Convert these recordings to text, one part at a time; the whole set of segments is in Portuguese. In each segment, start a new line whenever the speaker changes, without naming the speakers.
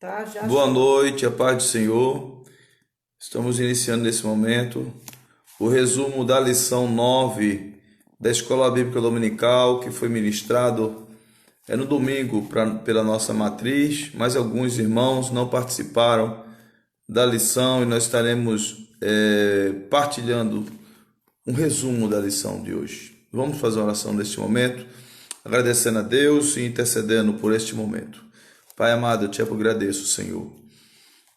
Tá, já
Boa
chegou.
noite, a paz do Senhor. Estamos iniciando nesse momento o resumo da lição 9 da Escola Bíblica Dominical, que foi ministrado no domingo pela nossa matriz, mas alguns irmãos não participaram da lição e nós estaremos partilhando um resumo da lição de hoje. Vamos fazer uma oração neste momento, agradecendo a Deus e intercedendo por este momento. Pai amado, eu te agradeço, Senhor,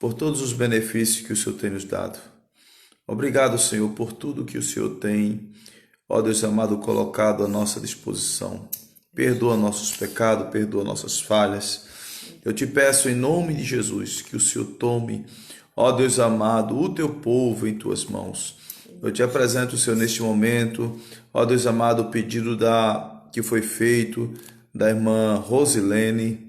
por todos os benefícios que o Senhor tem nos dado. Obrigado, Senhor, por tudo que o Senhor tem, ó Deus amado, colocado à nossa disposição. Perdoa nossos pecados, perdoa nossas falhas. Eu te peço em nome de Jesus que o Senhor tome, ó Deus amado, o teu povo em tuas mãos. Eu te apresento, Senhor, neste momento, ó Deus amado, o pedido que foi feito da irmã Rosilene,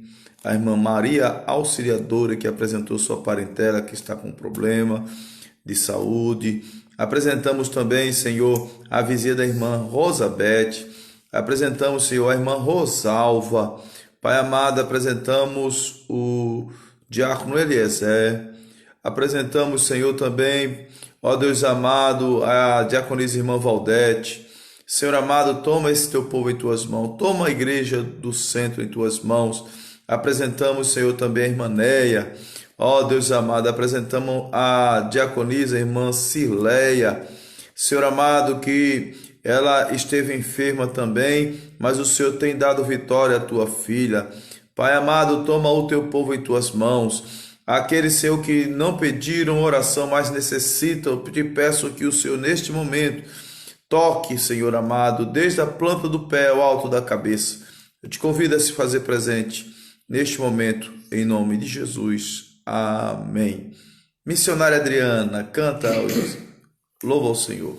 a irmã Maria Auxiliadora, que apresentou sua parentela que está com problema de saúde. Apresentamos também, Senhor, a visita da irmã Rosabete. Apresentamos, Senhor, a irmã Rosalva. Pai amado, apresentamos o diácono Eliezer. Apresentamos, Senhor, também, ó Deus amado, a diaconisa irmã Valdete. Senhor amado, toma esse teu povo em tuas mãos. Toma a igreja do centro em tuas mãos. Apresentamos, Senhor, também a irmã Neia. Ó Deus amado, apresentamos a diaconisa, a irmã Cirleia. Senhor amado, que ela esteve enferma também, mas o Senhor tem dado vitória à tua filha. Pai amado, toma o teu povo em tuas mãos. Aqueles, Senhor, que não pediram oração, mas necessitam, eu te peço que o Senhor, neste momento, toque, Senhor amado, desde a planta do pé ao alto da cabeça. Eu te convido a se fazer presente neste momento, em nome de Jesus. Amém. Missionária Adriana, canta, louva ao Senhor.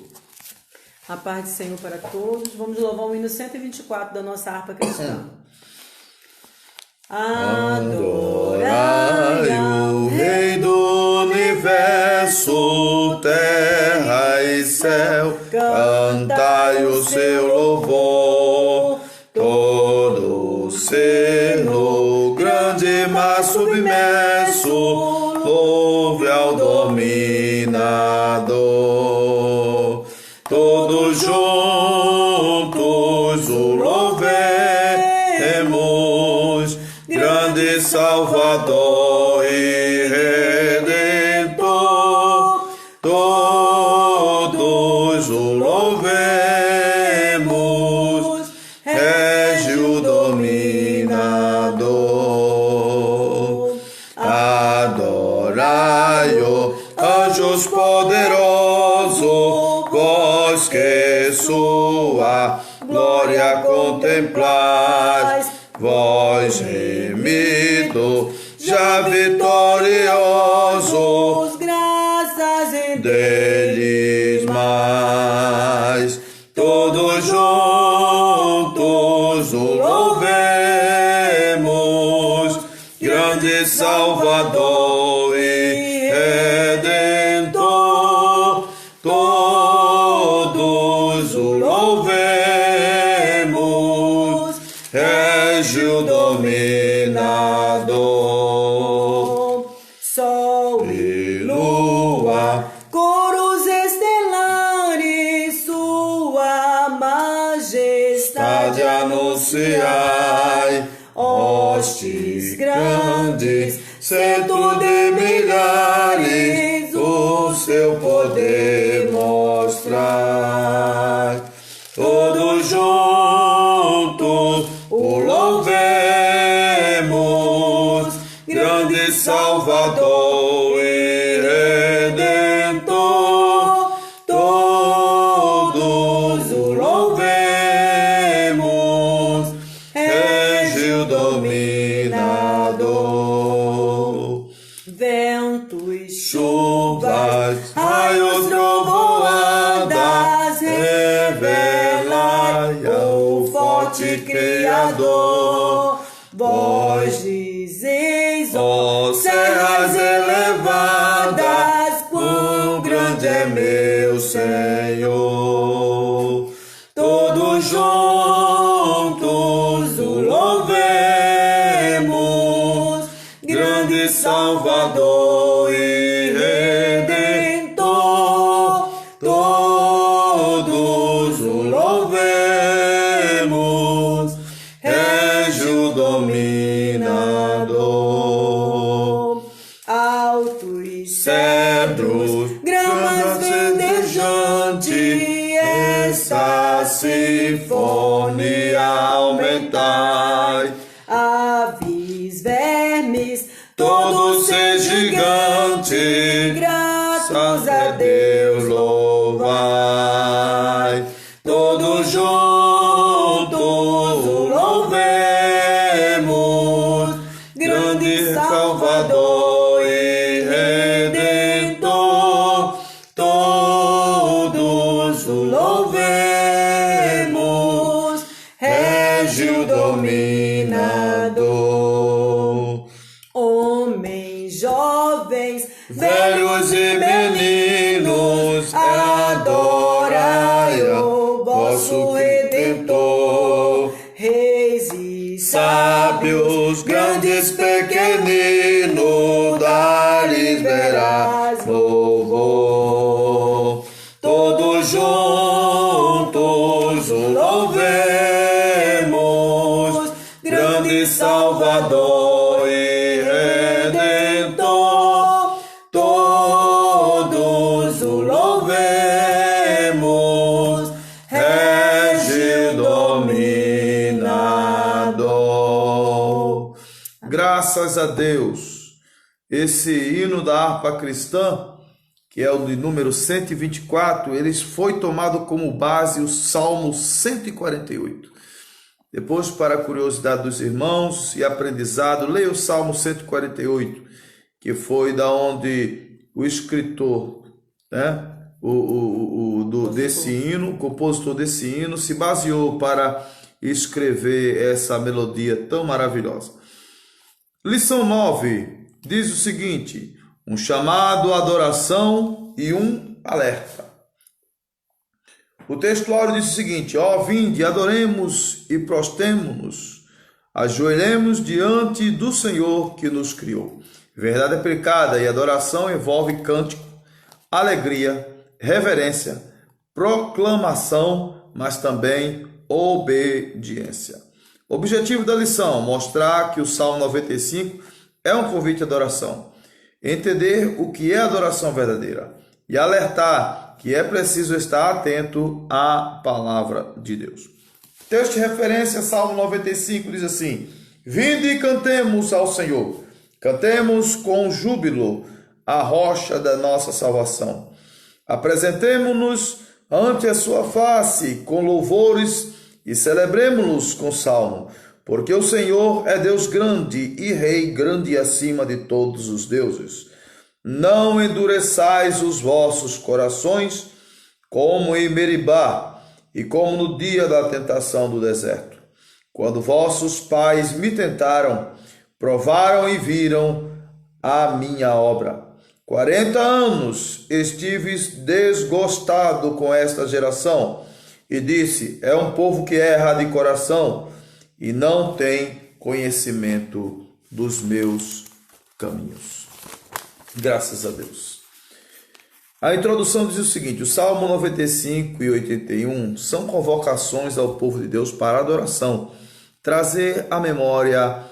A paz do Senhor para todos. Vamos louvar o hino 124 da nossa harpa cristã.
Adorai o Rei do Universo, terra e céu, cantai o seu louvor. Todo ser no grande mar submerso, louve ao dominador. Todos juntos o louvemos, grande Salvador e Redentor. Todos o louvemos, Régio dominador. Adorai-o, anjos poderosos, vós que sua glória contemplais, vós remido, já vitoriosos,
graças em
deles mais. Todos juntos o louvemos, grande Salvador e Redentor. Todos o louvemos, Régio dominador.
Sol
E lua,
coros estelares, sua majestade
anunciai, hostes grandes, centro de milhares, o seu poder mostrai. Todos juntos o louvemos, grande Salvador e Redentor. Todos o louvemos, Régio dominador. E lua, coros estelares, sua majestade anunciai, hostes grandes, centro de milhares, o seu poder mostrai. Todos juntos o louvemos, grande Salvador e Redentor. Todos o louvemos, Régio dominador.
ventos,
Chuvas, raios, trovoadas, revelai ao forte Criador. Vós dizeis, ó serras elevadas, quão grande é meu Senhor. Todos juntos o louvemos, grande grande Salvador e Redentor, todos o louvemos, Régio dominador.
Altos
Cedros,
gramas verdejante,
esta sinfonia aumentai.
aves, vermes,
Todo ser gigante,
gratos a Deus
louvai. Todos juntos o louvemos, grande Salvador e Redentor. Todos o louvemos, Régio dominador.
homens, jovens,
Velhos e meninos, adorai o vosso Redentor.
reis e
Sábios, grandes, pequeninos, dar-lhes verás louvor. Todos juntos o louvemos, grande Salvador e Redentor. Todos o louvemos, Régio dominador. Graças a Deus, esse hino da harpa cristã, que é o de número 124, ele foi tomado como base o Salmo 148. Depois, para a curiosidade dos irmãos e aprendizado, leia o Salmo 148, que foi da onde o escritor, né, desse hino, o compositor desse hino, se baseou para escrever essa melodia tão maravilhosa. Lição 9 diz o seguinte: um chamado à adoração e um alerta. O textuário diz o seguinte: ó, vinde, adoremos e prostemo-nos, ajoelhemos diante do Senhor que nos criou. Verdade aplicada e adoração envolve cântico, alegria, reverência, proclamação, mas também obediência. O objetivo da lição: mostrar que o Salmo 95 é um convite à adoração, entender o que é adoração verdadeira e alertar que é preciso estar atento à palavra de Deus. Texto de referência, Salmo 95, diz assim: vinde e cantemos ao Senhor, cantemos com júbilo a rocha da nossa salvação. Apresentemo-nos ante a sua face com louvores e celebremo-nos com salmo, porque o Senhor é Deus grande e Rei grande acima de todos os deuses. Não endureçais os vossos corações, como em Meribá, e como no dia da tentação do deserto, quando vossos pais me tentaram, provaram e viram a minha obra. 40 anos estive desgostado com esta geração, e disse: é um povo que erra de coração e não tem conhecimento dos meus caminhos. Graças a Deus. A introdução diz o seguinte: o Salmo 95 e 81 são convocações ao povo de Deus para adoração, trazer à memória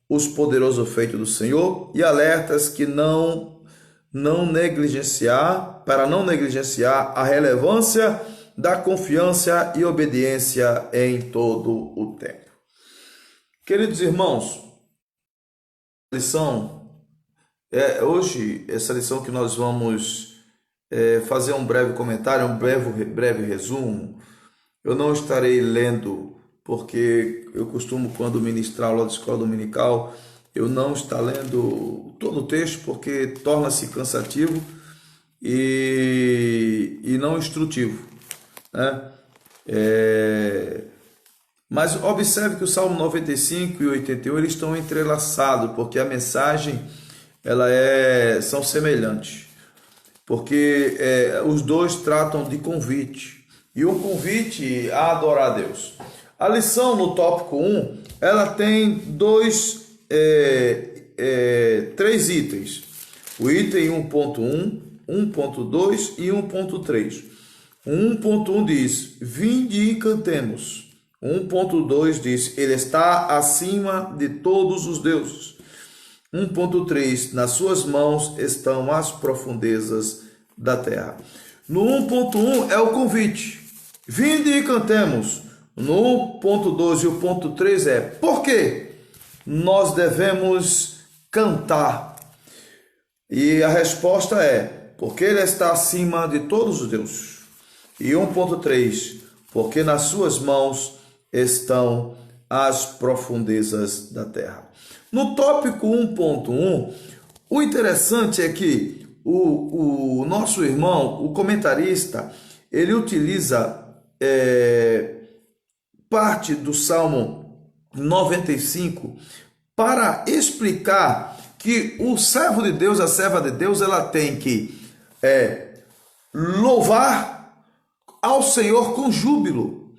os poderosos feitos do Senhor e alertas que não negligenciar a relevância da confiança e obediência em todo o tempo. Queridos irmãos, hoje, essa lição que nós vamos fazer um breve comentário, um breve resumo. Eu não estarei lendo, porque eu costumo, quando ministrar aula de escola dominical, eu não estar lendo todo o texto, porque torna-se cansativo e não instrutivo, né? Mas observe que o Salmo 95 e 81 eles estão entrelaçados, porque a mensagem são semelhantes, porque os dois tratam de convite, e um convite a adorar a Deus. A lição no tópico 1, ela tem dois três itens. O item 1.1, 1.2 e 1.3. O 1.1 diz, vinde e cantemos. 1.2 diz, ele está acima de todos os deuses. 1.3, nas suas mãos estão as profundezas da terra. No 1.1 é o convite, vinde e cantemos. No 1.2 e o 1.3 é, por quê nós devemos cantar? E a resposta é, porque ele está acima de todos os deuses. E 1.3, porque nas suas mãos estão as profundezas da terra. No tópico 1.1, o interessante é que o nosso irmão, o comentarista, ele utiliza parte do Salmo 95 para explicar que o servo de Deus, a serva de Deus, ela tem que louvar ao Senhor com júbilo.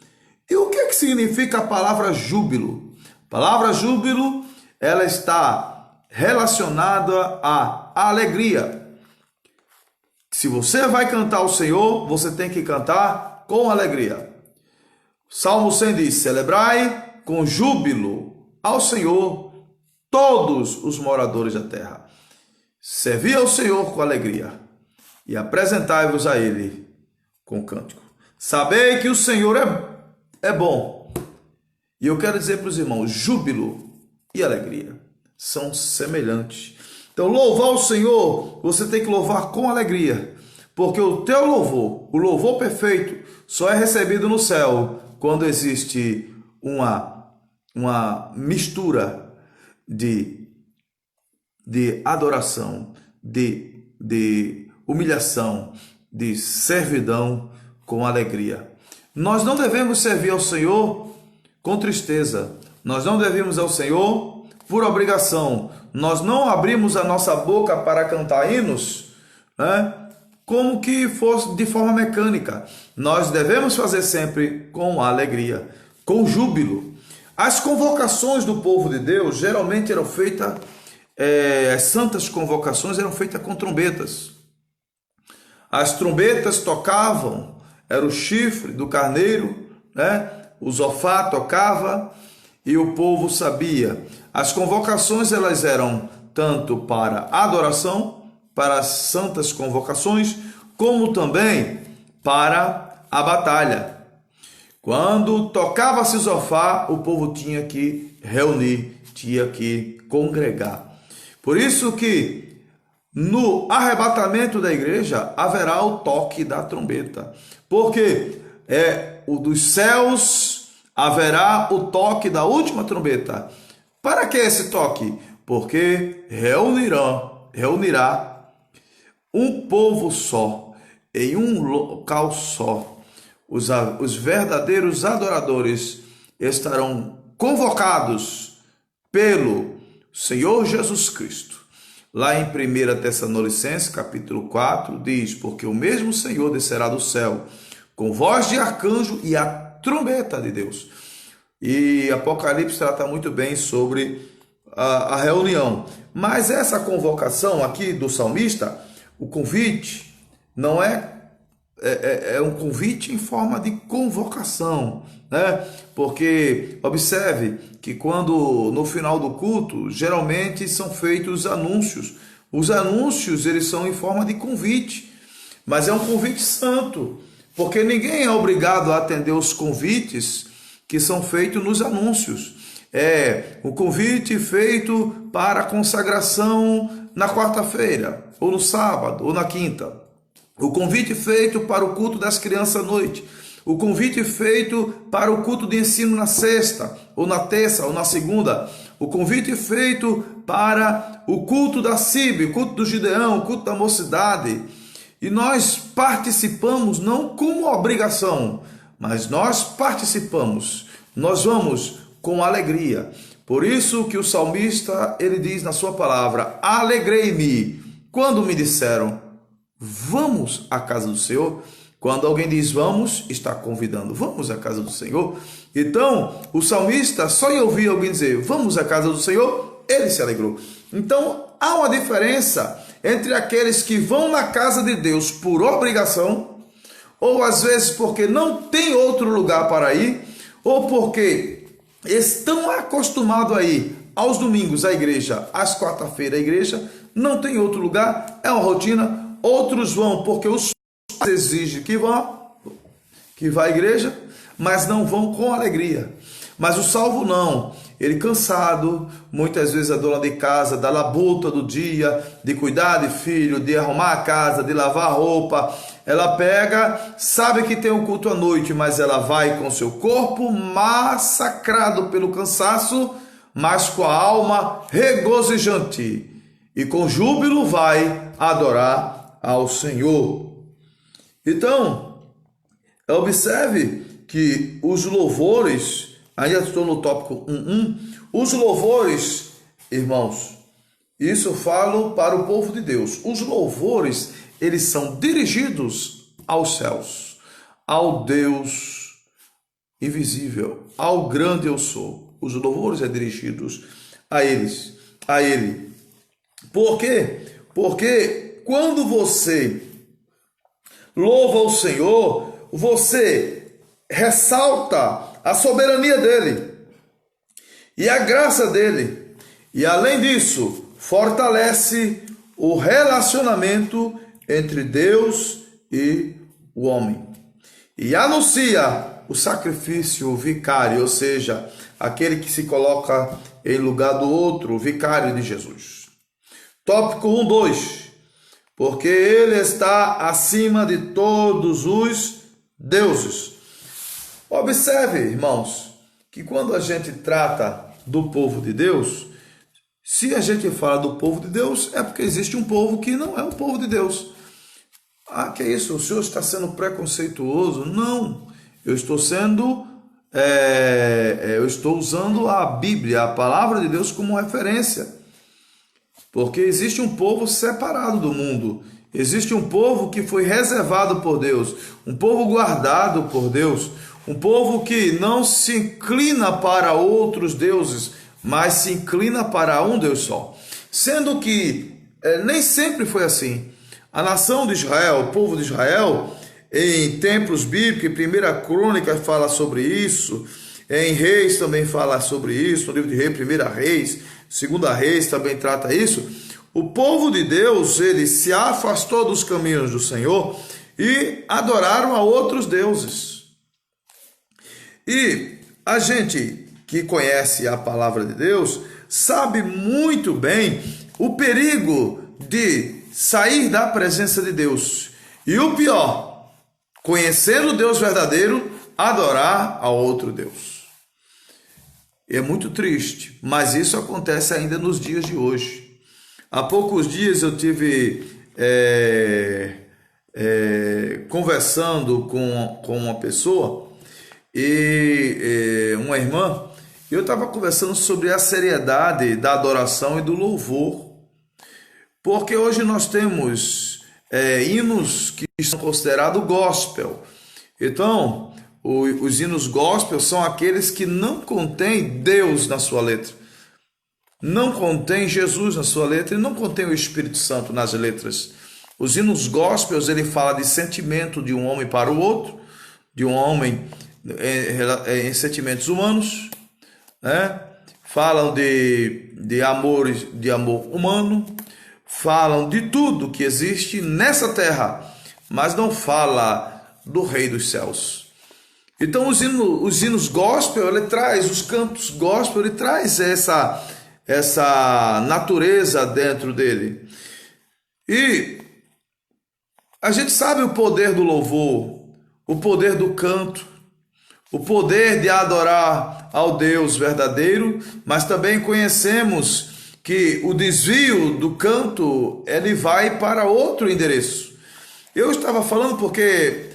E o que significa a palavra júbilo? A palavra júbilo, ela está relacionada à alegria. Se você vai cantar ao Senhor, você tem que cantar com alegria. Salmo 100 diz, celebrai com júbilo ao Senhor todos os moradores da terra. Servi ao Senhor com alegria e apresentai-vos a Ele com cântico. Sabei que o Senhor é bom. E eu quero dizer para os irmãos, júbilo e alegria são semelhantes. Então, louvar o Senhor, você tem que louvar com alegria, porque o teu louvor, o louvor perfeito, só é recebido no céu quando existe uma mistura de adoração, de humilhação, de servidão com alegria. Nós não devemos servir ao Senhor com tristeza. Nós não devemos ao Senhor por obrigação. Nós não abrimos a nossa boca para cantar hinos, como que fosse de forma mecânica. Nós devemos fazer sempre com alegria, com júbilo. As convocações do povo de Deus geralmente eram feitas, as santas convocações eram feitas com trombetas. As trombetas tocavam, era o chifre do carneiro, o zofá tocava e o povo sabia. As convocações elas eram tanto para adoração, para as santas convocações, como também para a batalha. Quando tocava-se o zofá, o povo tinha que reunir, tinha que congregar. Por isso que no arrebatamento da igreja haverá o toque da trombeta, porque o dos céus haverá o toque da última trombeta. Para que esse toque? Porque reunirá um povo só, em um local só. Os verdadeiros adoradores estarão convocados pelo Senhor Jesus Cristo. Lá em 1 Tessalonicenses, capítulo 4, diz, porque o mesmo Senhor descerá do céu, com voz de arcanjo e a trombeta de Deus. E Apocalipse trata muito bem sobre a reunião. Mas essa convocação aqui do salmista, o convite, não é um convite em forma de convocação, Porque observe que quando no final do culto, geralmente são feitos anúncios. Os anúncios, eles são em forma de convite, mas é um convite santo, porque ninguém é obrigado a atender os convites que são feitos nos anúncios. O convite feito para a consagração na quarta-feira, ou no sábado, ou na quinta. O convite feito para o culto das crianças à noite. O convite feito para o culto de ensino na sexta, ou na terça, ou na segunda. O convite feito para o culto da CIB, o culto do Gideão, o culto da mocidade. E nós participamos não como obrigação, mas nós participamos. Nós vamos com alegria. Por isso que o salmista, ele diz na sua palavra, alegrei-me quando me disseram, vamos à casa do Senhor. Quando alguém diz vamos, está convidando, vamos à casa do Senhor. Então, o salmista, só em ouvir alguém dizer, vamos à casa do Senhor, ele se alegrou. Então, há uma diferença entre aqueles que vão na casa de Deus por obrigação, ou às vezes porque não tem outro lugar para ir, ou porque estão acostumados a ir aos domingos à igreja, às quarta-feiras à igreja, não tem outro lugar, é uma rotina. Outros vão porque os pais exigem que vá à igreja, mas não vão com alegria. Mas o salvo não, ele cansado, muitas vezes a dona de casa, da labuta do dia, de cuidar de filho, de arrumar a casa, de lavar a roupa, ela pega, sabe que tem um culto à noite, mas ela vai com seu corpo massacrado pelo cansaço, mas com a alma regozijante, e com júbilo vai adorar ao Senhor. Então, observe que os louvores, ainda estou no tópico 1.1, os louvores, irmãos, isso eu falo para o povo de Deus, os louvores, eles são dirigidos aos céus, ao Deus invisível, ao grande eu sou. Os louvores são dirigidos a ele. Por quê? Porque quando você louva o Senhor, você ressalta a soberania dele e a graça dele, e além disso, fortalece o relacionamento entre Deus e o homem, e anuncia o sacrifício vicário, ou seja, aquele que se coloca em lugar do outro, o vicário de Jesus. Tópico 1.2, porque ele está acima de todos os deuses. Observe, irmãos, que quando a gente trata do povo de Deus, se a gente fala do povo de Deus, é porque existe um povo que não é o povo de Deus. Ah, que é isso? O senhor está sendo preconceituoso? Não, eu estou usando a Bíblia, a palavra de Deus, como referência. Porque existe um povo separado do mundo, existe um povo que foi reservado por Deus, um povo guardado por Deus, um povo que não se inclina para outros deuses, mas se inclina para um Deus só. Sendo que nem sempre foi assim. A nação de Israel, o povo de Israel, em templos bíblicos, em 1 Crônica fala sobre isso, em Reis também fala sobre isso, no livro de Reis, 1 Reis, 2 Reis também trata isso. O povo de Deus, ele se afastou dos caminhos do Senhor e adoraram a outros deuses. E a gente que conhece a palavra de Deus sabe muito bem o perigo de sair da presença de Deus. E o pior, conhecer o Deus verdadeiro, adorar a outro Deus. É muito triste, mas isso acontece ainda nos dias de hoje. Há poucos dias eu tive conversando com uma pessoa, e uma irmã, e eu estava conversando sobre a seriedade da adoração e do louvor, porque hoje nós temos hinos que são considerados gospel. Então, os hinos gospel são aqueles que não contêm Deus na sua letra, não contém Jesus na sua letra e não contém o Espírito Santo nas letras. Os hinos gospels, ele fala de sentimento de um homem para o outro, de um homem em sentimentos humanos, né? Falam de amor humano, falam de tudo que existe nessa terra, mas não fala do Rei dos Céus. Então os hinos gospel, ele traz, os cantos gospel, ele traz essa natureza dentro dele. E a gente sabe o poder do louvor, o poder do canto, o poder de adorar ao Deus verdadeiro, mas também conhecemos que o desvio do canto, ele vai para outro endereço. Eu estava falando porque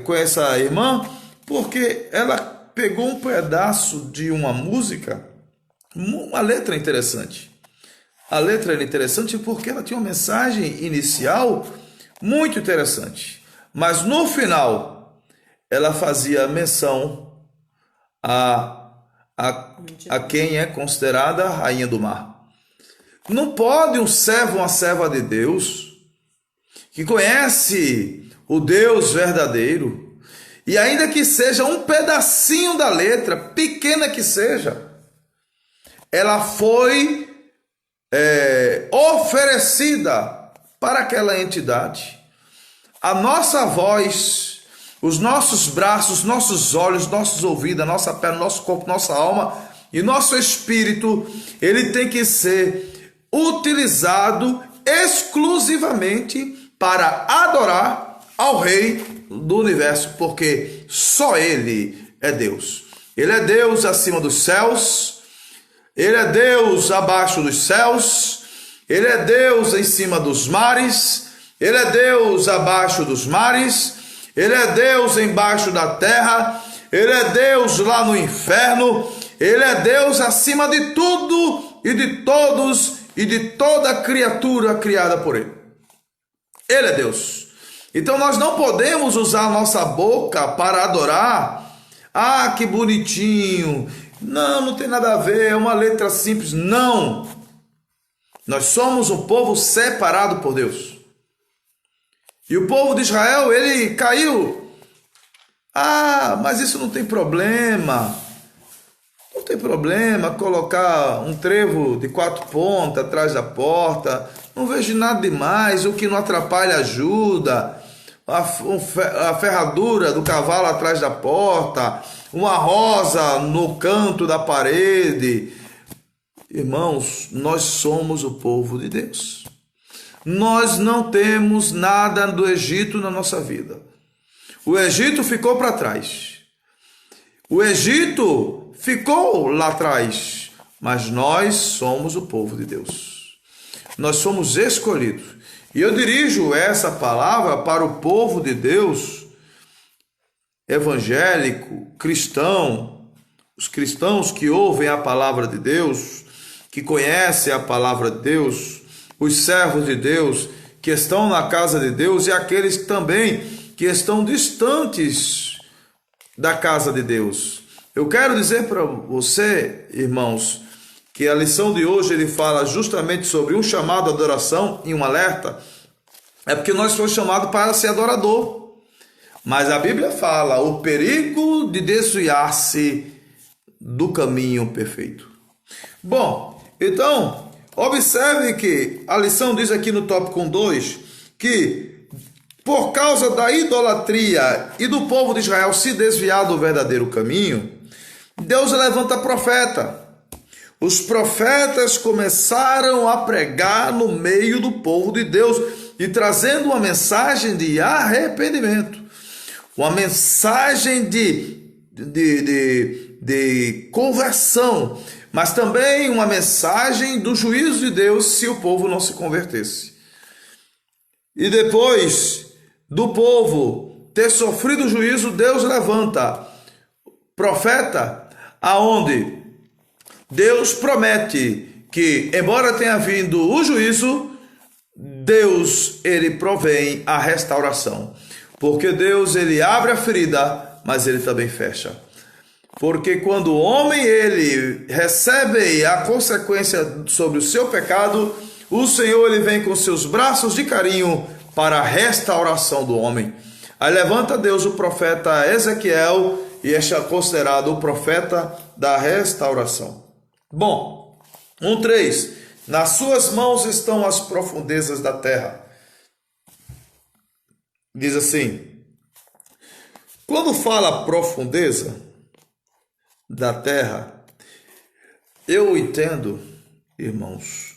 com essa irmã, porque ela pegou um pedaço de uma música, uma letra interessante. A letra era interessante porque ela tinha uma mensagem inicial muito interessante, mas no final ela fazia menção a quem é considerada a rainha do mar. Não pode um servo, uma serva de Deus, que conhece o Deus verdadeiro, e ainda que seja um pedacinho da letra, pequena que seja, ela foi oferecida para aquela entidade. A nossa voz, os nossos braços, nossos olhos, nossos ouvidos, a nossa perna, nosso corpo, nossa alma e nosso espírito, ele tem que ser utilizado exclusivamente para adorar ao Rei do Universo, porque só Ele é Deus. Ele é Deus acima dos céus, Ele é Deus abaixo dos céus, Ele é Deus em cima dos mares, Ele é Deus abaixo dos mares, Ele é Deus embaixo da terra, Ele é Deus lá no inferno, Ele é Deus acima de tudo e de todos e de toda criatura criada por Ele. Ele é Deus. Então nós não podemos usar a nossa boca para adorar. Ah, que bonitinho. Não tem nada a ver, é uma letra simples. Não. Nós somos um povo separado por Deus. E o povo de Israel, ele caiu. Ah, mas isso não tem problema. Não tem problema colocar um trevo de 4 pontas atrás da porta. Não vejo nada demais. O que não atrapalha ajuda. A ferradura do cavalo atrás da porta. Uma rosa no canto da parede. Irmãos, nós somos o povo de Deus. Nós não temos nada do Egito na nossa vida. O Egito ficou para trás. O Egito ficou lá atrás. Mas nós somos o povo de Deus. Nós somos escolhidos. E eu dirijo essa palavra para o povo de Deus, evangélico, cristão, os cristãos que ouvem a palavra de Deus, que conhecem a palavra de Deus, os servos de Deus que estão na casa de Deus e aqueles também que estão distantes da casa de Deus. Eu quero dizer para você, irmãos, que a lição de hoje ele fala justamente sobre um chamado à adoração e um alerta. É porque nós fomos chamados para ser adorador. Mas a Bíblia fala o perigo de desviar-se do caminho perfeito. Bom, então, observe que a lição diz aqui no tópico 2 que por causa da idolatria e do povo de Israel se desviar do verdadeiro caminho, Deus levanta profeta. Os profetas começaram a pregar no meio do povo de Deus e trazendo uma mensagem de arrependimento, uma mensagem de conversão, mas também uma mensagem do juízo de Deus se o povo não se convertesse. E depois do povo ter sofrido o juízo, Deus levanta profeta aonde Deus promete que, embora tenha vindo o juízo, Deus, ele provém a restauração. Porque Deus, ele abre a ferida, mas ele também fecha. Porque quando o homem, ele recebe a consequência sobre o seu pecado, o Senhor, ele vem com seus braços de carinho para a restauração do homem. Aí levanta Deus o profeta Ezequiel e é considerado o profeta da restauração. Bom, 1:3. Nas suas mãos estão as profundezas da terra. Diz assim, quando fala profundeza da terra, eu entendo, irmãos,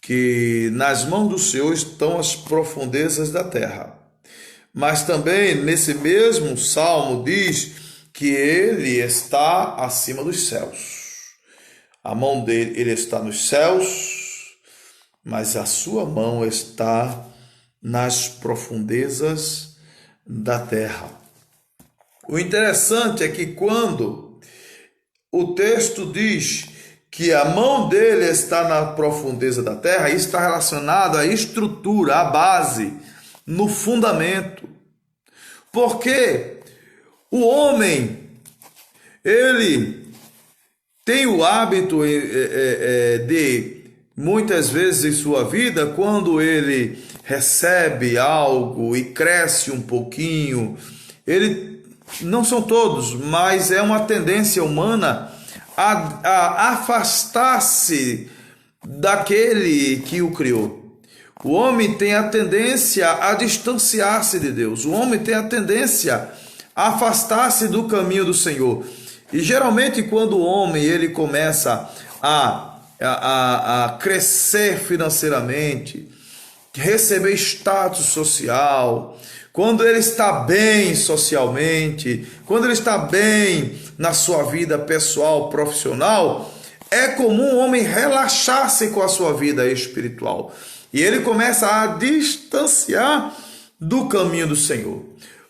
que nas mãos do Senhor estão as profundezas da terra. Mas também nesse mesmo salmo diz que ele está acima dos céus. A mão dele, ele está nos céus, mas a sua mão está nas profundezas da terra. O interessante é que quando o texto diz que a mão dele está na profundeza da terra, isso está relacionado à estrutura, à base, no fundamento. Porque o homem, ele tem o hábito de, muitas vezes em sua vida, quando ele recebe algo e cresce um pouquinho, ele, não são todos, mas é uma tendência humana a afastar-se daquele que o criou. O homem tem a tendência a distanciar-se de Deus. O homem tem a tendência a afastar-se do caminho do Senhor. E geralmente quando o homem ele começa a crescer financeiramente, receber status social, quando ele está bem socialmente, quando ele está bem na sua vida pessoal, profissional, é comum o homem relaxar-se com a sua vida espiritual. E ele começa a distanciar do caminho do Senhor.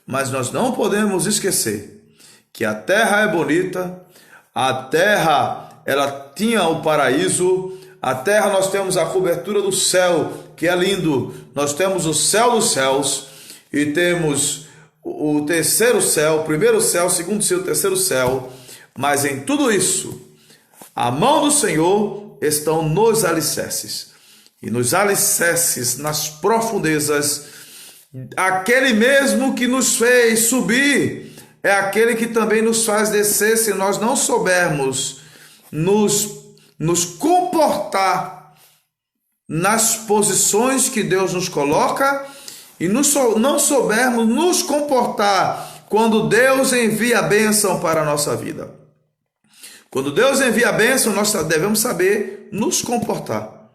Mas nós não podemos esquecer que a terra é bonita, a terra ela tinha o paraíso, a terra nós temos a cobertura do céu, que é lindo, nós temos o céu dos céus e temos o terceiro céu, o primeiro céu, o segundo céu, o terceiro céu, mas em tudo isso, a mão do Senhor estão nos alicerces, e nos alicerces, nas profundezas, aquele mesmo que nos fez subir, é aquele que também nos faz descer se nós não soubermos nos comportar nas posições que Deus nos coloca e não soubermos nos comportar quando Deus envia a bênção para a nossa vida. Quando Deus envia a bênção, nós devemos saber nos comportar.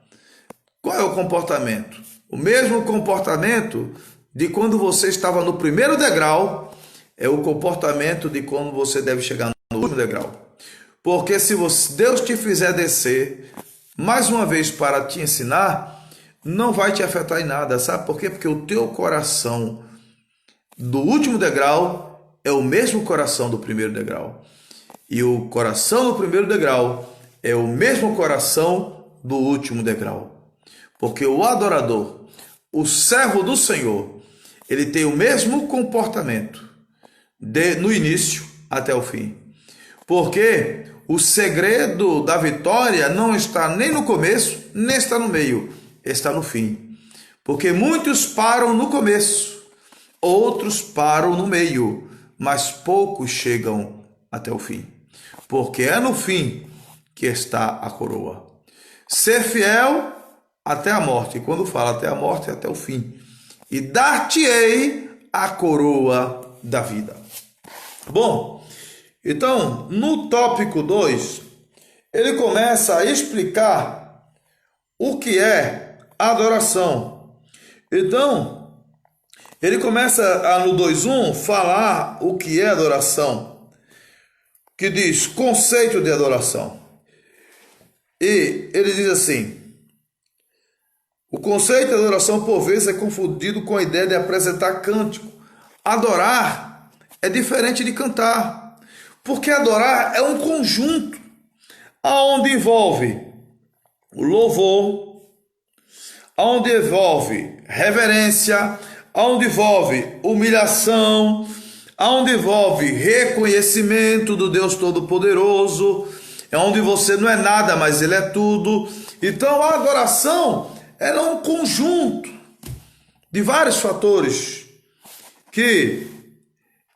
Qual é o comportamento? O mesmo comportamento de quando você estava no primeiro degrau é o comportamento de quando você deve chegar no último degrau. Porque se Deus te fizer descer, mais uma vez para te ensinar, não vai te afetar em nada. Sabe por quê? Porque o teu coração do último degrau é o mesmo coração do primeiro degrau. E o coração do primeiro degrau é o mesmo coração do último degrau. Porque o adorador, o servo do Senhor, ele tem o mesmo comportamento no início até o fim. Porque o segredo da vitória não está nem no começo, nem está no meio, está no fim. Porque muitos param no começo, outros param no meio, mas poucos chegam até o fim. Porque é no fim que está a coroa. Ser fiel até a morte. E quando fala até a morte, é até o fim. E dar-te-ei a coroa da vida. Bom, então, no tópico 2, ele começa a explicar o que é adoração. Então, ele começa no 2.1 falar o que é adoração, que diz conceito de adoração. E ele diz assim: o conceito de adoração por vezes é confundido com a ideia de apresentar cântico. Adorar é diferente de cantar, porque adorar é um conjunto, aonde envolve o louvor, aonde envolve reverência, aonde envolve humilhação, aonde envolve reconhecimento do Deus Todo-Poderoso, é onde você não é nada, mas Ele é tudo. Então a adoração é um conjunto de vários fatores que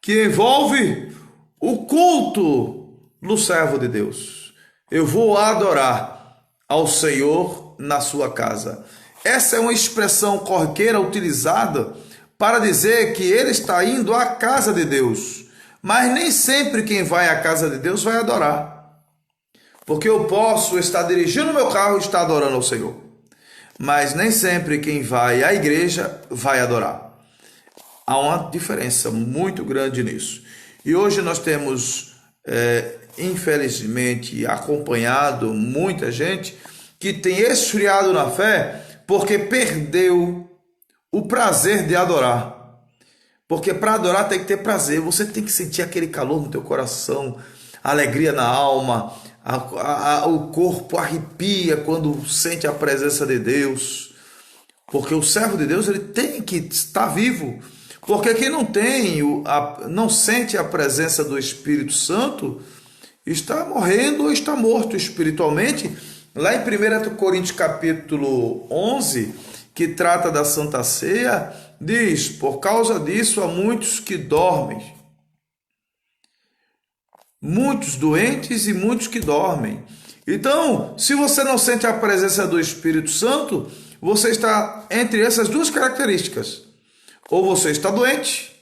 envolve o culto do servo de Deus. Eu vou adorar ao Senhor na sua casa. Essa é uma expressão corriqueira utilizada para dizer que ele está indo à casa de Deus. Mas nem sempre quem vai à casa de Deus vai adorar. Porque eu posso estar dirigindo meu carro e estar adorando ao Senhor. Mas nem sempre quem vai à igreja vai adorar. Há uma diferença muito grande nisso. E hoje nós temos, infelizmente, acompanhado muita gente que tem esfriado na fé porque perdeu o prazer de adorar. Porque para adorar tem que ter prazer. Você tem que sentir aquele calor no teu coração, alegria na alma, o corpo arrepia quando sente a presença de Deus. Porque o servo de Deus ele tem que estar vivo. Porque quem não sente a presença do Espírito Santo, está morrendo ou está morto espiritualmente. Lá em 1 Coríntios capítulo 11, que trata da Santa Ceia, diz: por causa disso há muitos que dormem, muitos doentes e muitos que dormem. Então, se você não sente a presença do Espírito Santo, você está entre essas duas características. Ou você está doente,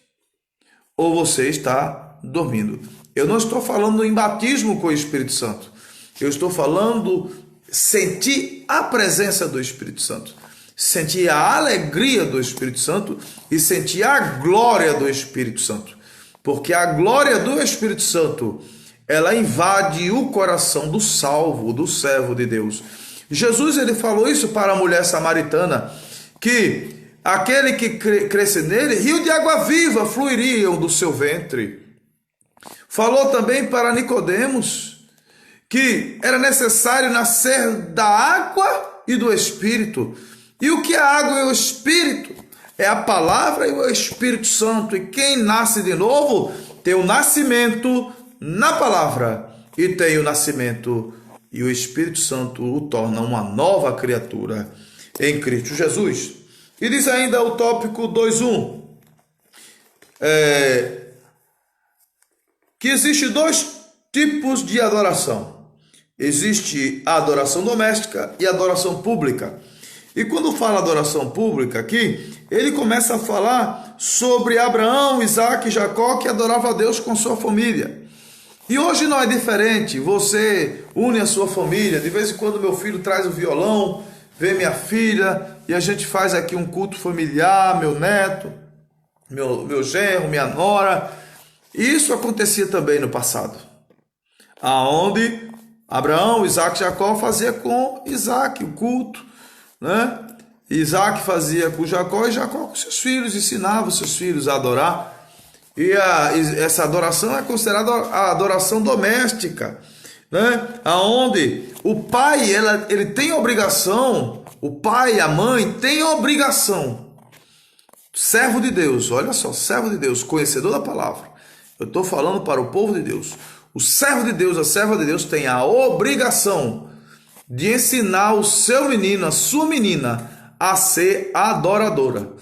ou você está dormindo. Eu não estou falando em batismo com o Espírito Santo. Eu estou falando sentir a presença do Espírito Santo, sentir a alegria do Espírito Santo e sentir a glória do Espírito Santo. Porque a glória do Espírito Santo, ela invade o coração do salvo, do servo de Deus. Jesus, ele falou isso para a mulher samaritana, que aquele que cresce nele, rio de água viva fluiriam do seu ventre. Falou também para Nicodemos que era necessário nascer da água e do Espírito. E o que é a água e o Espírito? É a palavra e o Espírito Santo. E quem nasce de novo tem o nascimento na palavra e tem o nascimento, e o Espírito Santo o torna uma nova criatura em Cristo Jesus. E diz ainda o tópico 2.1, que existe dois tipos de adoração. Existe a adoração doméstica e a adoração pública. E quando fala adoração pública aqui, ele começa a falar sobre Abraão, Isaac e Jacó, que adoravam a Deus com sua família. E hoje não é diferente. Você une a sua família. De vez em quando meu filho traz o violão, vem minha filha, e a gente faz aqui um culto familiar, meu neto, meu genro, minha nora. E isso acontecia também no passado, aonde Abraão, Isaac e Jacó fazia com Isaac o culto, né? Isaac fazia com Jacó e Jacó com seus filhos, ensinava os seus filhos a adorar. E essa adoração é considerada a adoração doméstica, né? Aonde o pai, ele tem obrigação, o pai e a mãe têm obrigação. Servo de Deus, olha só, servo de Deus, conhecedor da palavra. Eu estou falando para o povo de Deus. O servo de Deus, a serva de Deus tem a obrigação de ensinar o seu menino, a sua menina, a ser adoradora.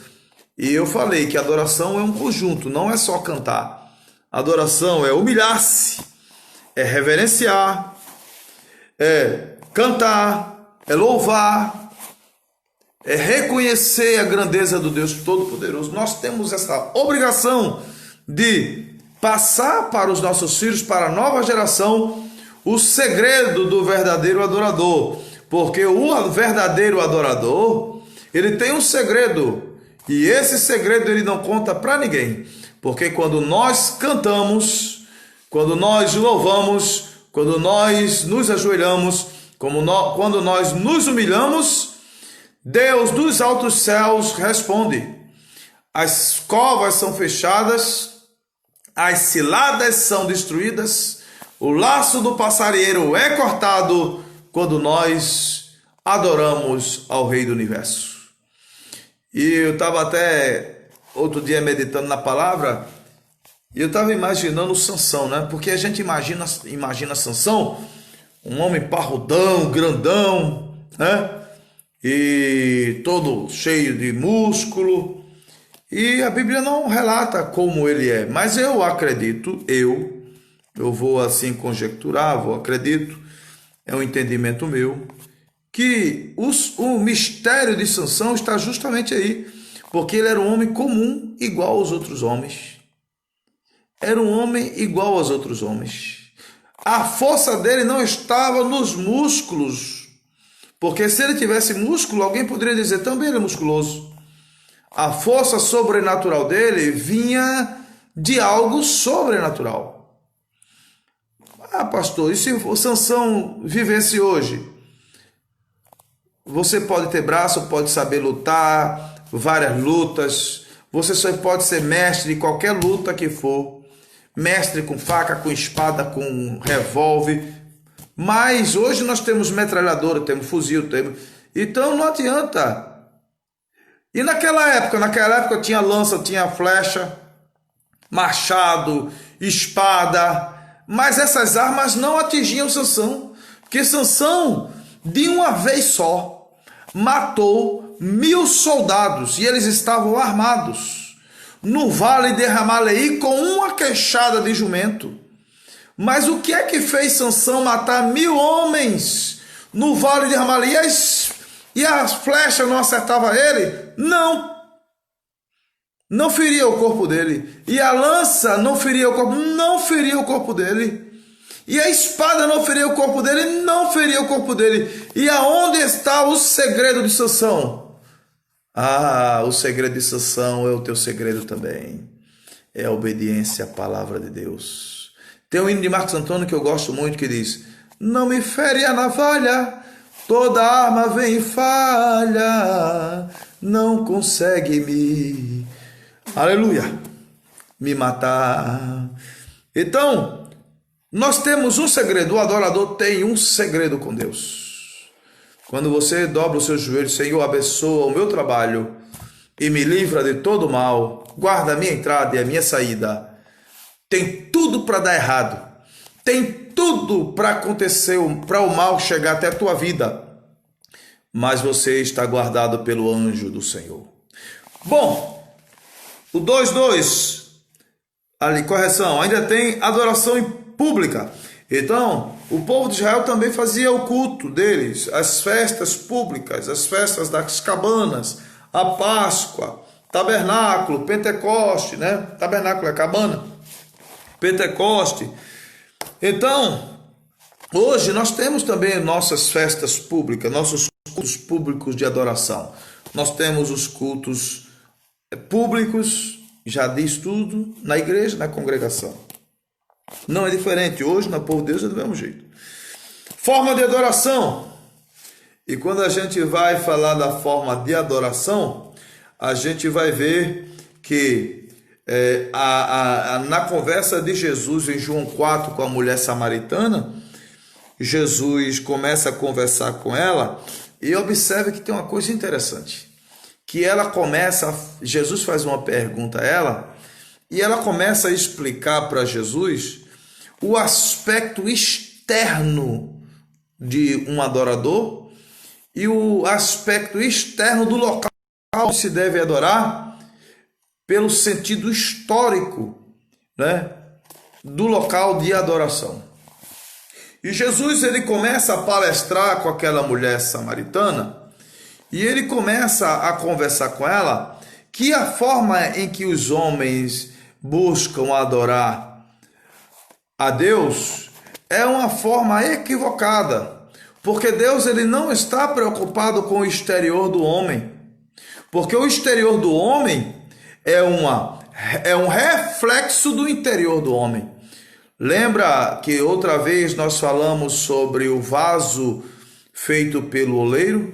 E eu falei que adoração é um conjunto, não é só cantar. Adoração é humilhar-se, é reverenciar, é cantar, é louvar, é reconhecer a grandeza do Deus Todo-Poderoso. Nós temos essa obrigação de passar para os nossos filhos, para a nova geração, o segredo do verdadeiro adorador. Porque o verdadeiro adorador, ele tem um segredo. E esse segredo ele não conta para ninguém, porque quando nós cantamos, quando nós louvamos, quando nós nos ajoelhamos, quando nós nos humilhamos, Deus dos altos céus responde. As covas são fechadas, as ciladas são destruídas, o laço do passarinheiro é cortado quando nós adoramos ao Rei do Universo. E eu estava até outro dia meditando na palavra e eu estava imaginando Sansão, né? Porque a gente imagina Sansão, um homem parrudão, grandão, né? E todo cheio de músculo. E a Bíblia não relata como ele é, mas eu acredito, eu vou assim conjecturar, acredito, é um entendimento meu, que o mistério de Sansão está justamente aí, porque ele era um homem comum, igual aos outros homens. Era um homem igual aos outros homens. A força dele não estava nos músculos, porque se ele tivesse músculo, alguém poderia dizer, também ele é musculoso. A força sobrenatural dele vinha de algo sobrenatural. Ah, pastor, e se o Sansão vivesse hoje? Você pode ter braço, pode saber lutar, várias lutas. Você só pode ser mestre de qualquer luta que for. Mestre com faca, com espada, com revólver. Mas hoje nós temos metralhadora, temos fuzil, então não adianta. E naquela época tinha lança, tinha flecha, machado, espada, mas essas armas não atingiam Sansão, porque Sansão, de uma vez só, matou 1000 soldados e eles estavam armados no vale de Ramaleí com uma queixada de jumento. Mas o que é que fez Sansão matar 1000 homens no vale de Ramaleí e as flechas não acertavam ele? Não feria o corpo dele. E a lança não feria o corpo, não feria o corpo dele. E a espada não feria o corpo dele, não feria o corpo dele. E aonde está o segredo de Sansão? Ah, o segredo de Sansão é o teu segredo também. É a obediência à palavra de Deus. Tem um hino de Marcos Antônio que eu gosto muito que diz: não me fere a navalha, toda arma vem em falha, não consegue me, aleluia, me matar. Então, nós temos um segredo, o adorador tem um segredo com Deus. Quando você dobra os seus joelhos, Senhor, abençoa o meu trabalho e me livra de todo mal, guarda a minha entrada e a minha saída. Tem tudo para dar errado, tem tudo para acontecer, para o mal chegar até a tua vida, mas você está guardado pelo anjo do Senhor. Bom, o 2:2, ali, correção, ainda tem adoração pública. Então, o povo de Israel também fazia o culto deles, as festas públicas, as festas das cabanas, a Páscoa, tabernáculo, Pentecoste, né? Tabernáculo é cabana, Pentecoste. Então, hoje nós temos também nossas festas públicas, nossos cultos públicos de adoração. Nós temos os cultos públicos, já diz tudo, na igreja, na congregação. Não é diferente, hoje na povo de Deus é do mesmo jeito. Forma de adoração. E quando a gente vai falar da forma de adoração, a gente vai ver que na conversa de Jesus em João 4 com a mulher samaritana, Jesus começa a conversar com ela e observe que tem uma coisa interessante, que ela começa, Jesus faz uma pergunta a ela e ela começa a explicar para Jesus o aspecto externo de um adorador e o aspecto externo do local onde se deve adorar, pelo sentido histórico, né, do local de adoração. E Jesus, ele começa a palestrar com aquela mulher samaritana e ele começa a conversar com ela que a forma em que os homens buscam adorar a Deus é uma forma equivocada, porque Deus, ele não está preocupado com o exterior do homem, porque o exterior do homem é um reflexo do interior do homem. Lembra que outra vez nós falamos sobre o vaso feito pelo oleiro,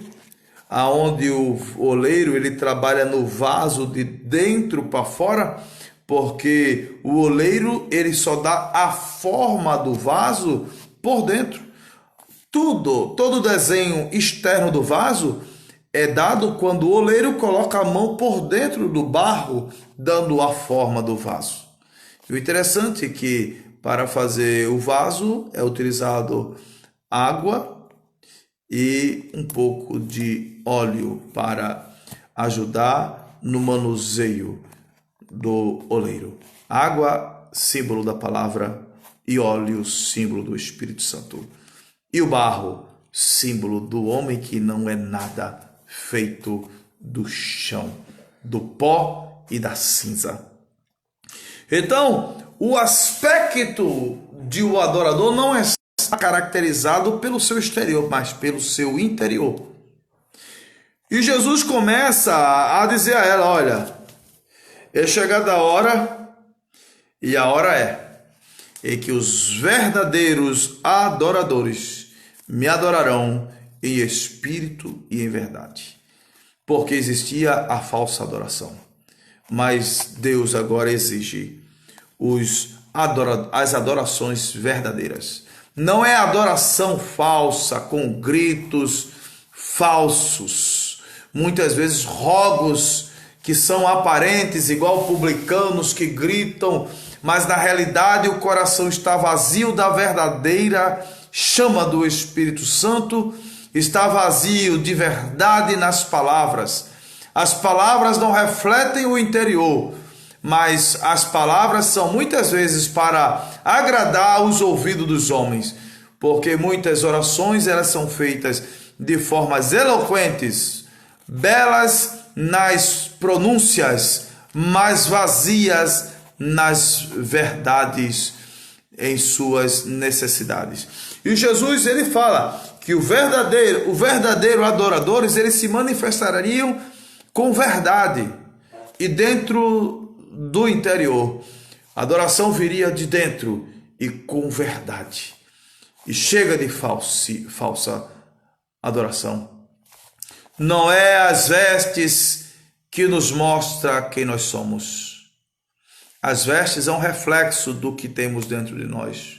aonde o oleiro ele trabalha no vaso de dentro para fora, porque o oleiro ele só dá a forma do vaso por dentro. Todo o desenho externo do vaso é dado quando o oleiro coloca a mão por dentro do barro, dando a forma do vaso. E o interessante é que para fazer o vaso é utilizado água e um pouco de óleo para ajudar no manuseio do oleiro. Água, símbolo da palavra, e óleo, símbolo do Espírito Santo. E o barro, símbolo do homem que não é nada, feito do chão, do pó e da cinza. Então, o aspecto de um adorador não é caracterizado pelo seu exterior, mas pelo seu interior. E Jesus começa a dizer a ela: olha, é chegada a hora, e a hora é que os verdadeiros adoradores me adorarão em espírito e em verdade. Porque existia a falsa adoração. Mas Deus agora exige as adorações verdadeiras. Não é adoração falsa, com gritos falsos. Muitas vezes rogos que são aparentes, igual publicanos que gritam mas na realidade o coração está vazio da verdadeira chama do Espírito Santo, está vazio de verdade nas palavras. As palavras não refletem o interior, mas as palavras são muitas vezes para agradar os ouvidos dos homens, porque muitas orações elas são feitas de formas eloquentes, belas nas pronúncias, mas vazias nas verdades em suas necessidades. E Jesus ele fala que o verdadeiro adoradores eles se manifestariam com verdade e dentro do interior. A adoração viria de dentro e com verdade. E chega de falsa adoração. Não é as vestes que nos mostra quem nós somos. As vestes são um reflexo do que temos dentro de nós.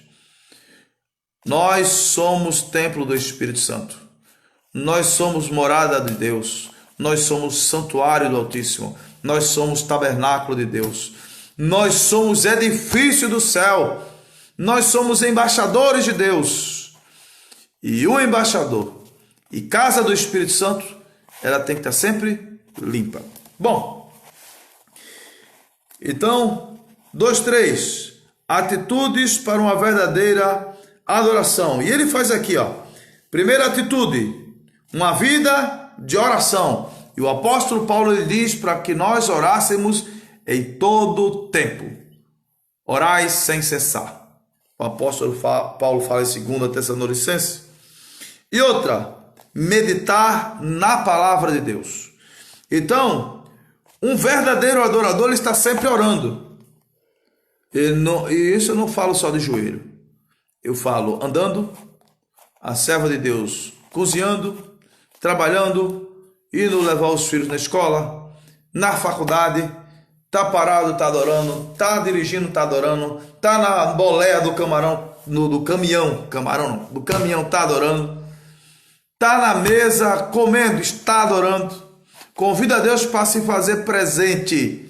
Nós somos templo do Espírito Santo. Nós somos morada de Deus. Nós somos santuário do Altíssimo. Nós somos tabernáculo de Deus. Nós somos edifício do céu. Nós somos embaixadores de Deus. E o embaixador e casa do Espírito Santo, ela tem que estar sempre limpa. Bom, então, 2:3. Atitudes para uma verdadeira adoração. E ele faz aqui, ó. Primeira atitude, uma vida de oração. E o apóstolo Paulo ele diz para que nós orássemos em todo o tempo. Orai sem cessar. O apóstolo Paulo fala em 2 Tessalonicenses. E outra, meditar na palavra de Deus. Então, um verdadeiro adorador ele está sempre orando. E isso eu não falo só de joelho. Eu falo andando, a serva de Deus cozinhando, trabalhando, indo levar os filhos na escola, na faculdade, tá parado, tá adorando, tá dirigindo, tá adorando, tá na boleia do caminhão, tá adorando, tá na mesa comendo, está adorando, convida a Deus para se fazer presente.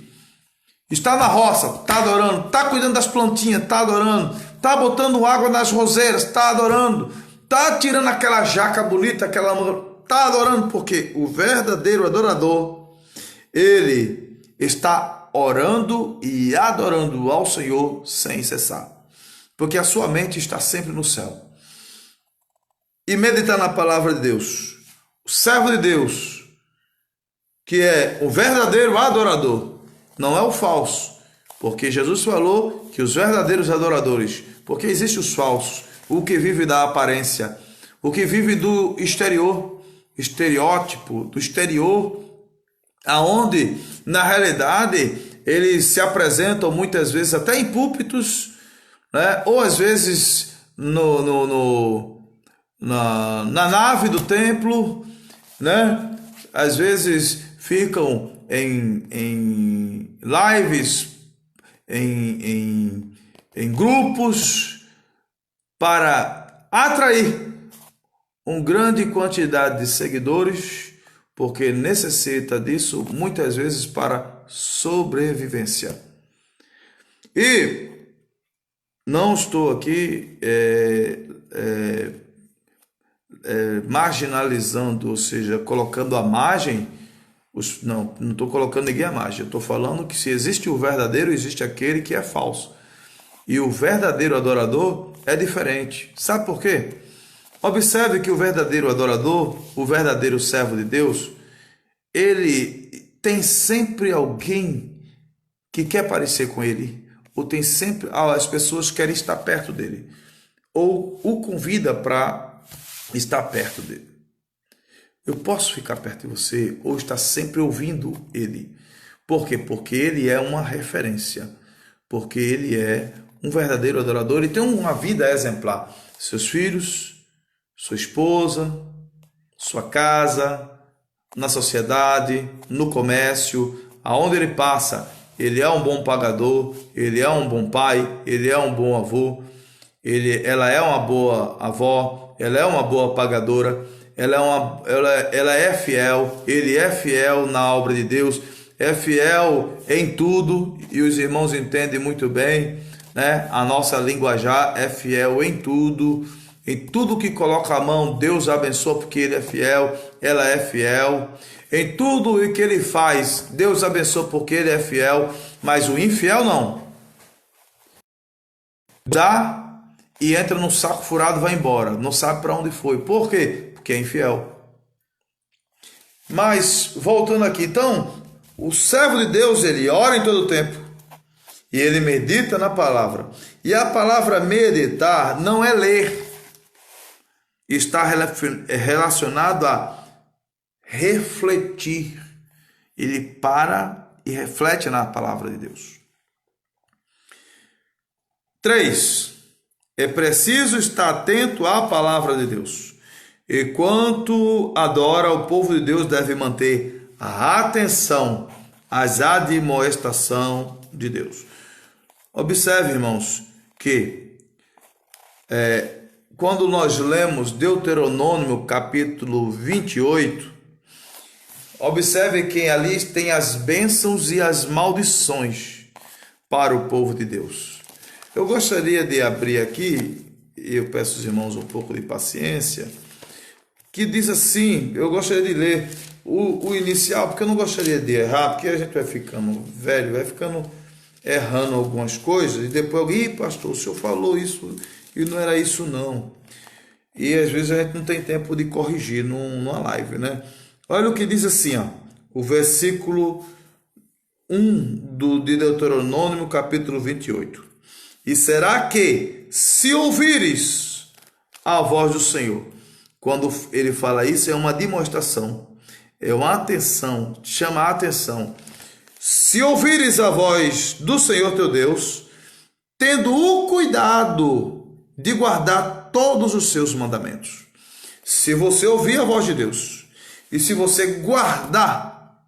Está na roça, está adorando. Está cuidando das plantinhas, está adorando. Está botando água nas roseiras, está adorando. Está tirando aquela jaca bonita, está adorando. Porque o verdadeiro adorador, ele está orando e adorando ao Senhor sem cessar. Porque a sua mente está sempre no céu. E meditar na palavra de Deus. O servo de Deus, que é o verdadeiro adorador, não é o falso, porque Jesus falou que os verdadeiros adoradores, porque existem os falsos, o que vive da aparência, o que vive do exterior, estereótipo, do exterior, aonde na realidade eles se apresentam muitas vezes até em púlpitos, né? Ou às vezes na nave do templo, né? Às vezes ficam em lives, em grupos, para atrair uma grande quantidade de seguidores, porque necessita disso muitas vezes para sobrevivência. E não estou aqui marginalizando, ou seja, colocando à margem. Não estou colocando ninguém à margem. Eu estou falando que se existe o verdadeiro, existe aquele que é falso. E o verdadeiro adorador é diferente. Sabe por quê? Observe que o verdadeiro adorador, o verdadeiro servo de Deus, ele tem sempre alguém que quer parecer com ele, ou tem sempre as pessoas querem estar perto dele, ou o convida para estar perto dele. Eu posso ficar perto de você ou estar sempre ouvindo ele. Por quê? Porque ele é uma referência. Porque ele é um verdadeiro adorador. Ele tem uma vida exemplar. Seus filhos, sua esposa, sua casa, na sociedade, no comércio, aonde ele passa, ele é um bom pagador, ele é um bom pai, ele é um bom avô, ela é uma boa avó, ela é uma boa pagadora. Ela é fiel, ele é fiel na obra de Deus, é fiel em tudo, e os irmãos entendem muito bem, né? A nossa linguajar é fiel em tudo que coloca a mão, Deus abençoa porque Ele é fiel, ela é fiel. Em tudo o que Ele faz, Deus abençoa porque Ele é fiel, mas o infiel não. Dá e entra num saco furado, vai embora, não sabe para onde foi. Por quê? Porque é infiel. Mas, voltando aqui, então, o servo de Deus, ele ora em todo o tempo e ele medita na palavra. E a palavra meditar não é ler, está relacionado a refletir. Ele para e reflete na palavra de Deus. 3. É preciso estar atento à palavra de Deus. Enquanto adora, o povo de Deus deve manter a atenção às admoestações de Deus. Observe, irmãos, que quando nós lemos Deuteronômio capítulo 28, observe que ali tem as bênçãos e as maldições para o povo de Deus. Eu gostaria de abrir aqui, e eu peço aos irmãos um pouco de paciência, que diz assim, eu gostaria de ler o inicial, porque eu não gostaria de errar, porque a gente vai ficando velho, vai ficando errando algumas coisas, e depois, pastor, o senhor falou isso, e não era isso não. E às vezes a gente não tem tempo de corrigir numa live, né? Olha o que diz assim, ó, o versículo 1 de Deuteronômio, capítulo 28. E será que, se ouvires a voz do Senhor, quando ele fala isso, é uma demonstração, é uma atenção, chama a atenção. Se ouvires a voz do Senhor teu Deus, tendo o cuidado de guardar todos os seus mandamentos. Se você ouvir a voz de Deus, e se você guardar,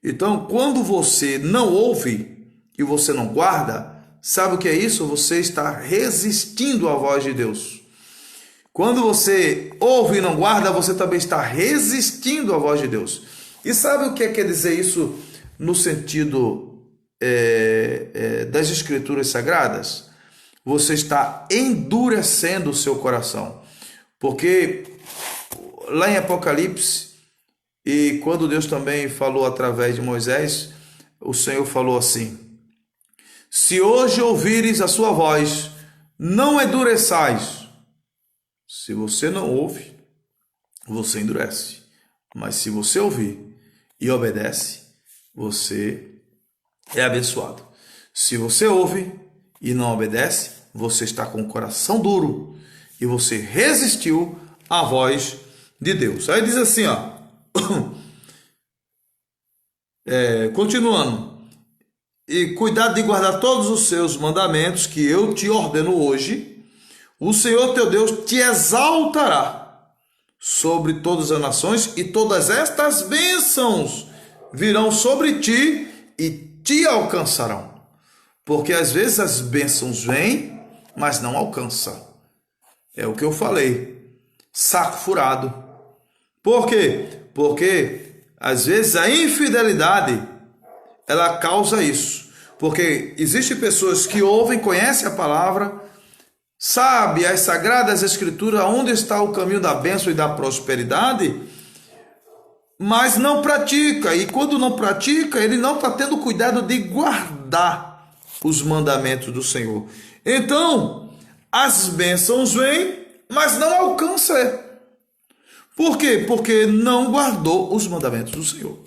então quando você não ouve e você não guarda, sabe o que é isso? Você está resistindo à voz de Deus. Quando você ouve e não guarda, você também está resistindo à voz de Deus. E sabe o que quer dizer isso no sentido das Escrituras Sagradas? Você está endurecendo o seu coração. Porque lá em Apocalipse, e quando Deus também falou através de Moisés, o Senhor falou assim: se hoje ouvires a sua voz, não endureçais. Se você não ouve, você endurece. Mas se você ouvir e obedece, você é abençoado. Se você ouve e não obedece, você está com o coração duro e você resistiu à voz de Deus. Aí diz assim, ó, continuando. E cuidado de guardar todos os seus mandamentos que eu te ordeno hoje. O Senhor teu Deus te exaltará sobre todas as nações, e todas estas bênçãos virão sobre ti e te alcançarão. Porque às vezes as bênçãos vêm, mas não alcançam. É o que eu falei. Saco furado. Por quê? Porque às vezes a infidelidade, ela causa isso. Porque existem pessoas que ouvem, conhecem a palavra, sabe as sagradas escrituras, onde está o caminho da bênção e da prosperidade, mas não pratica. E quando não pratica, ele não está tendo cuidado de guardar os mandamentos do Senhor. Então, as bênçãos vêm, mas não alcança. Por quê? Porque não guardou os mandamentos do Senhor.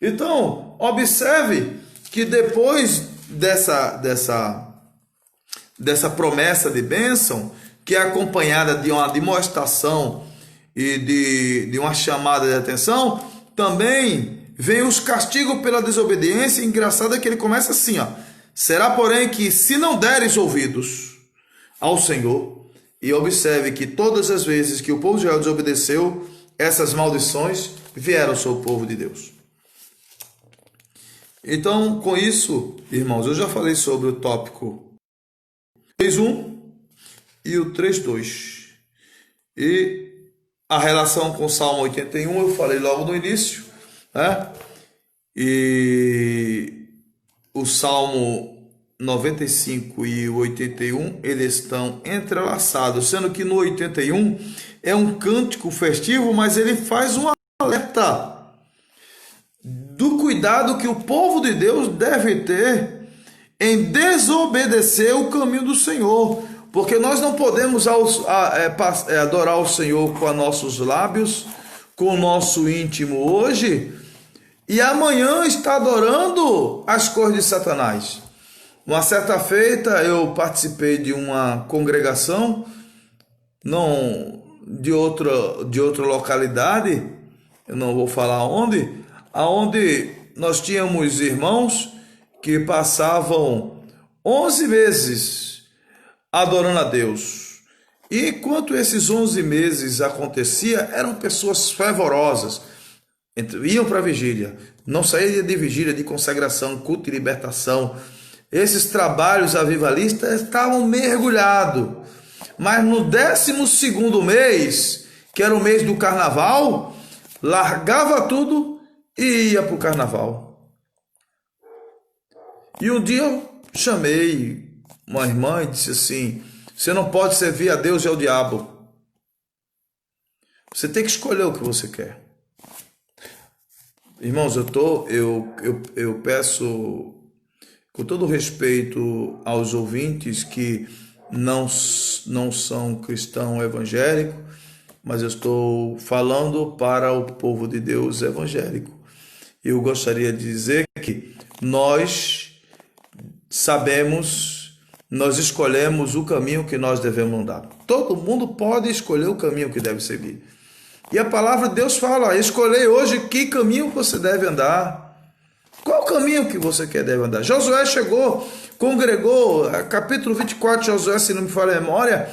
Então, observe que depois dessa promessa de bênção, que é acompanhada de uma demonstração e de uma chamada de atenção, também vem os castigos pela desobediência. Engraçado é que ele começa assim, ó: será, porém, que se não deres ouvidos ao Senhor, e observe que todas as vezes que o povo de Israel desobedeceu, essas maldições vieram sobre o povo de Deus. Então, com isso, irmãos, eu já falei sobre o tópico 3.1 e o 3.2. E a relação com o Salmo 81 eu falei logo no início, né? E o Salmo 95 e o 81, eles estão entrelaçados, sendo que no 81 é um cântico festivo, mas ele faz um alerta do cuidado que o povo de Deus deve ter em desobedecer o caminho do Senhor, porque nós não podemos adorar o Senhor com os nossos lábios, com o nosso íntimo hoje, e amanhã está adorando as coisas de Satanás. Uma certa feita eu participei de uma congregação, não de outra localidade, eu não vou falar onde, aonde nós tínhamos irmãos que passavam 11 meses adorando a Deus. E enquanto esses 11 meses acontecia, eram pessoas fervorosas, iam para a vigília, não saíam de vigília, de consagração, culto e libertação. Esses trabalhos avivalistas estavam mergulhados. Mas no 12º mês, que era o mês do carnaval, largava tudo e ia para o carnaval. E um dia eu chamei uma irmã e disse assim: você não pode servir a Deus e ao diabo. Você tem que escolher o que você quer. Irmãos, eu peço com todo respeito aos ouvintes que não são cristão evangélico, mas eu estou falando para o povo de Deus evangélico. Eu gostaria de dizer que nós sabemos, nós escolhemos o caminho que nós devemos andar. Todo mundo pode escolher o caminho que deve seguir. E a palavra de Deus fala: escolhei hoje que caminho você deve andar. Qual o caminho que você deve andar? Josué chegou, congregou, capítulo 24 de Josué, se não me falha a memória,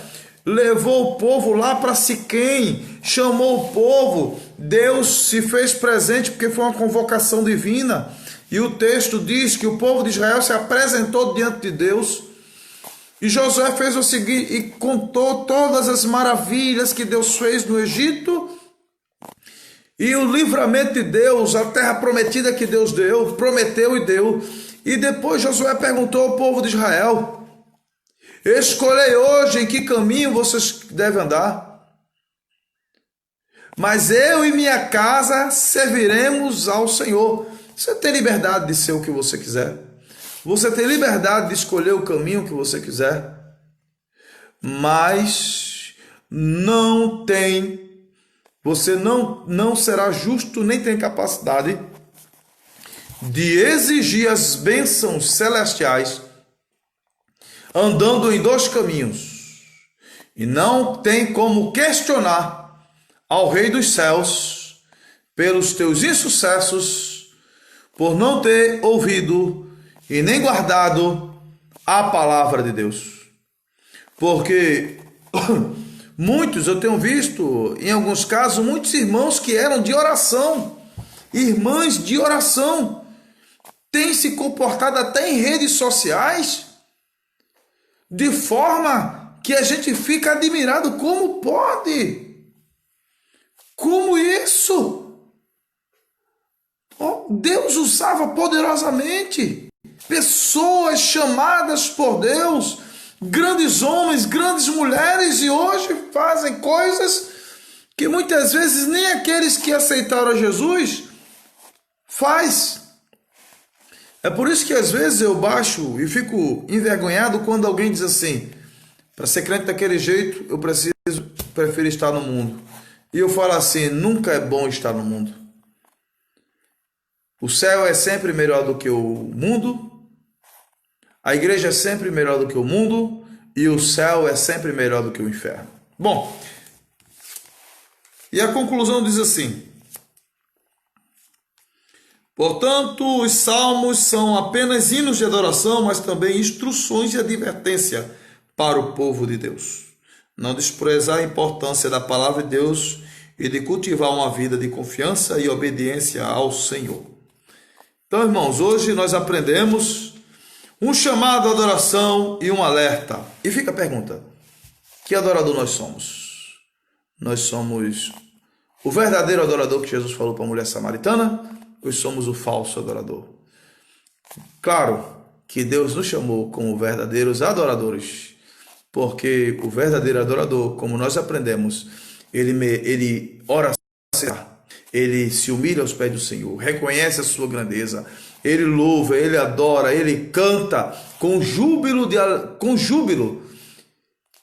levou o povo lá para Siquém, chamou o povo, Deus se fez presente porque foi uma convocação divina. E o texto diz que o povo de Israel se apresentou diante de Deus. E Josué fez o seguinte, e contou todas as maravilhas que Deus fez no Egito, e o livramento de Deus, a terra prometida que Deus deu, prometeu e deu. E depois Josué perguntou ao povo de Israel: escolhei hoje em que caminho vocês devem andar. Mas eu e minha casa serviremos ao Senhor. Você tem liberdade de ser o que você quiser. Você tem liberdade de escolher o caminho que você quiser. Mas você não será justo, nem tem capacidade de exigir as bênçãos celestiais andando em dois caminhos. E não tem como questionar ao Rei dos Céus pelos teus insucessos, por não ter ouvido e nem guardado a palavra de Deus. Porque muitos, eu tenho visto, em alguns casos, muitos irmãos que eram de oração, irmãs de oração, têm se comportado até em redes sociais, de forma que a gente fica admirado. Como pode? Como isso? Oh, Deus usava poderosamente pessoas chamadas por Deus, grandes homens, grandes mulheres, e hoje fazem coisas que muitas vezes nem aqueles que aceitaram a Jesus faz. É por isso que às vezes eu baixo e fico envergonhado quando alguém diz assim: para ser crente daquele jeito eu prefiro estar no mundo. E eu falo assim: nunca é bom estar no mundo. O céu é sempre melhor do que o mundo, a igreja é sempre melhor do que o mundo, e o céu é sempre melhor do que o inferno. Bom, e a conclusão diz assim: portanto, os salmos são apenas hinos de adoração, mas também instruções de advertência para o povo de Deus. Não desprezar a importância da palavra de Deus e de cultivar uma vida de confiança e obediência ao Senhor. Então, irmãos, hoje nós aprendemos um chamado à adoração e um alerta. E fica a pergunta: que adorador nós somos? Nós somos o verdadeiro adorador que Jesus falou para a mulher samaritana? pois somos o falso adorador. Claro que Deus nos chamou como verdadeiros adoradores, porque o verdadeiro adorador, como nós aprendemos, ele ora, ele se humilha aos pés do Senhor, reconhece a sua grandeza, ele louva, ele adora, ele canta com júbilo,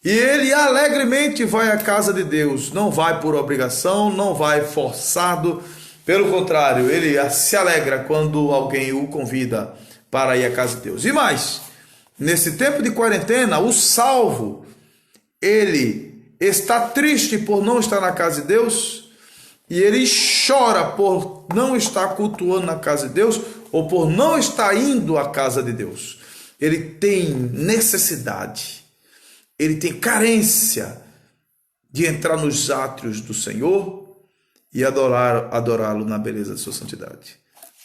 e ele alegremente vai à casa de Deus, não vai por obrigação, não vai forçado, pelo contrário, ele se alegra quando alguém o convida para ir à casa de Deus. E mais, nesse tempo de quarentena, o salvo, ele está triste por não estar na casa de Deus, e ele chora por não estar cultuando na casa de Deus, ou por não estar indo à casa de Deus. Ele tem necessidade, ele tem carência de entrar nos átrios do Senhor e adorá-lo na beleza de sua santidade.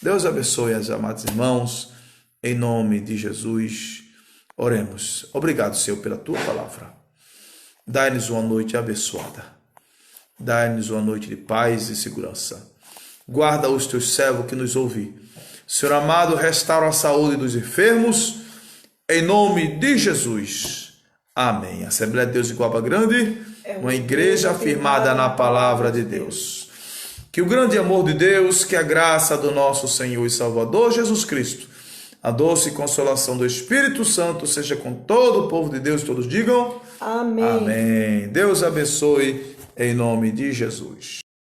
Deus abençoe os amados irmãos, em nome de Jesus. Oremos. Obrigado, Senhor, pela tua palavra. Dai-nos uma noite abençoada. Dai-nos uma noite de paz e segurança. Guarda os teus servos que nos ouvem. Senhor amado, restaura a saúde dos enfermos, em nome de Jesus. Amém. Assembleia de Deus de Coapa Grande, uma igreja firmada na palavra de Deus. Que o grande amor de Deus, que a graça do nosso Senhor e Salvador Jesus Cristo, a doce consolação do Espírito Santo seja com todo o povo de Deus, todos digam amém. Amém. Deus abençoe em nome de Jesus.